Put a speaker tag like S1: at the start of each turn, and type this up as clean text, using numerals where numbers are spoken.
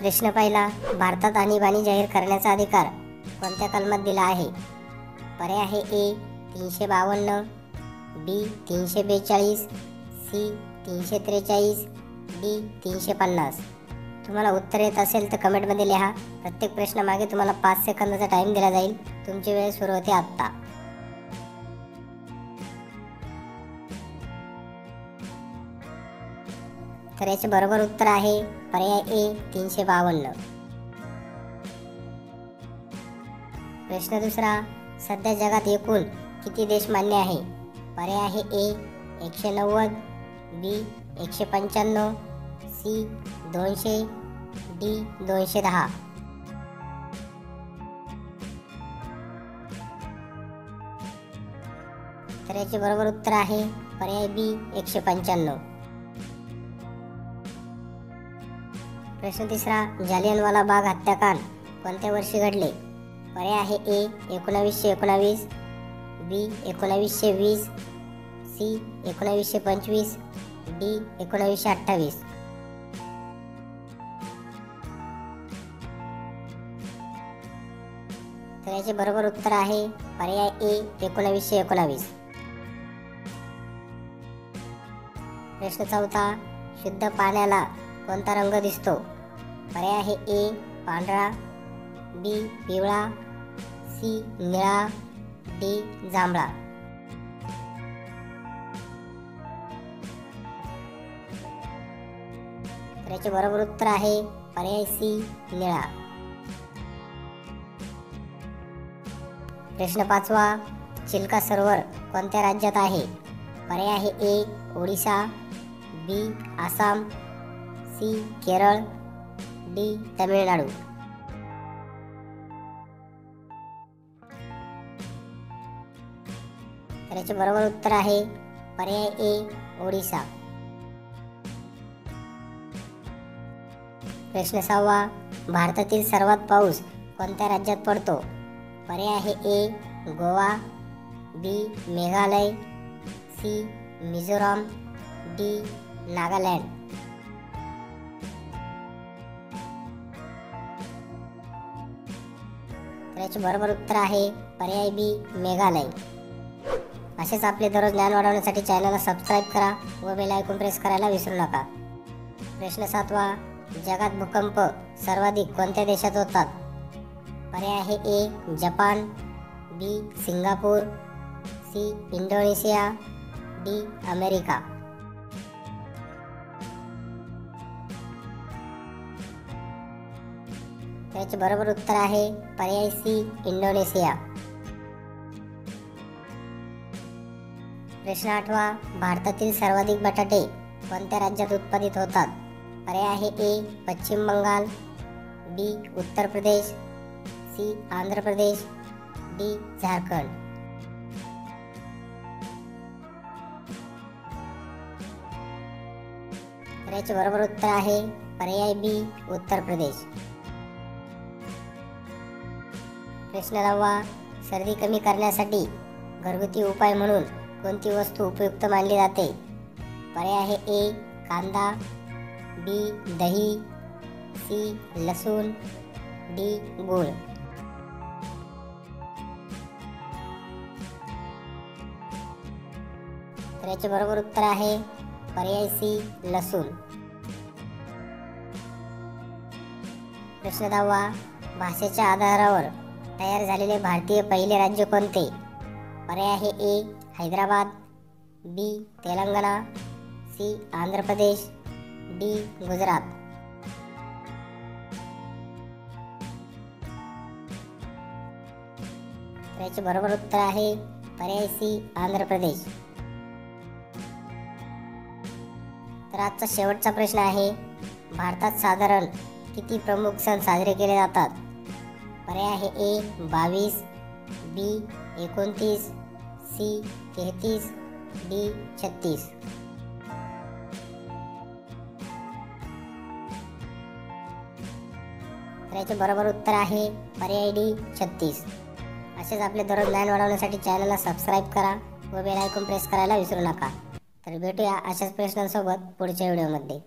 S1: प्रश्न पहिला, भारतात आणीबाणी जाहीर करण्याचा अधिकार कोणत्या कलमात दिला आहे? पर्याय आहे ए 352, बी 342, सी 343, डी 350. तुम्हाला उत्तर येत असेल तर कमेंटमध्ये लिहा. प्रत्येक प्रश्नामागे तुम्हाला 5 सेकंदाचा टाइम दिला जाईल. तुमची वेळ सुरू होते आत्ता. तर याचे बरोबर उत्तर आहे पर्याय ए 352. प्रश्न दुसरा, सध्या जगात एकूण किती देश मान्य आहे? पर्याय आहे ए 190, बी 195, सी 200, डी 210. तर याचे बरोबर उत्तर आहे पर्याय बी 195. प्रश्न तिसरा, जालियनवाला बाग हत्याकांड कोणत्या वर्षी घडले? पर्याय आहे ए 1919, बी 1920, सी 1925, डी 1928. तर याचे बरोबर उत्तर आहे पर्याय ए 1919. प्रश्न चौथा, शुद्ध पाण्याला कोणता रंग दिसतो? पर्याय आहे ए पांढरा, बी पिवळा, सी निळा, डी जांभळा. तर याचे बरोबर उत्तर आहे पर्याय सी निळा. प्रश्न पाचवा, चिल्का सरोवर कोणत्या राज्यात आहे? पर्याय आहे ए ओडिशा, बी आसाम, सी केरळ, डी तमिळनाडू. तर याचे बरोबर उत्तर आहे पर्याय ए ओडिशा. प्रश्न सहावा, भारतातील सर्वात पाऊस कोणत्या राज्यात पडतो? पर्याय आहे ए गोवा, बी मेघालय, सी मिझोराम, डी नागालँड. तर याचे बरोबर उत्तर आहे पर्याय बी मेघालय. असेच आपले दररोज ज्ञान वाढवण्यासाठी चॅनलला सबस्क्राईब करा व बेल आयकॉन प्रेस करायला विसरू नका. प्रश्न सातवा, जगात भूकंप सर्वाधिक कोणत्या देशात होतात? पर्याय आहे A Japan, B Singapore, C Indonesia, D America. त्याचे बरोबर उत्तर आहे पर्याय सी इंडोनेशिया. प्रश्न आठवा, भारतातील सर्वाधिक बटाटे कोणत्या राज्यात उत्पादित होतात? पर्याय आहे ए पश्चिम बंगाल, बी उत्तर प्रदेश, सी आंध्र प्रदेश, डी झारखंड. तर याचे बरोबर उत्तर आहे पर्याय बी उत्तर प्रदेश. प्रश्न 9वा, सर्दी कमी करण्यासाठी घरगुती उपाय म्हणून कोणती वस्तू उपयुक्त मानली जाते? पर्याय आहे ए कांदा, बी दही, सी लसूण, डी गूळ. तर याचे बरोबर उत्तर आहे पर्याय सी लसूण. प्रश्न 10वा, भाषेच्या आधारावर तयार झालेले भारतीय पहिले राज्य कोणते? पर्याय आहे ए हैदराबाद, बी तेलंगणा, सी आंध्र प्रदेश, डी गुजरात. याचे बरोबर उत्तर आहे पर्याय सी आंध्र प्रदेश. तर आजचा शेवटचा प्रश्न आहे, भारतात साधारण किती प्रमुख सण साजरे केले जातात? पर्याय आहे ए 22, बी 29, सी 33, डी 36. तर याचे बरोबर उत्तर आहे पर्याय डी 36. असेच आपले दररोज ज्ञान वाढवण्यासाठी चॅनलला सबस्क्राईब करा व बेल आयकॉन प्रेस करायला विसरू नका. तर भेटूया अशाच प्रश्नांसोबत पुढच्या व्हिडिओमध्ये.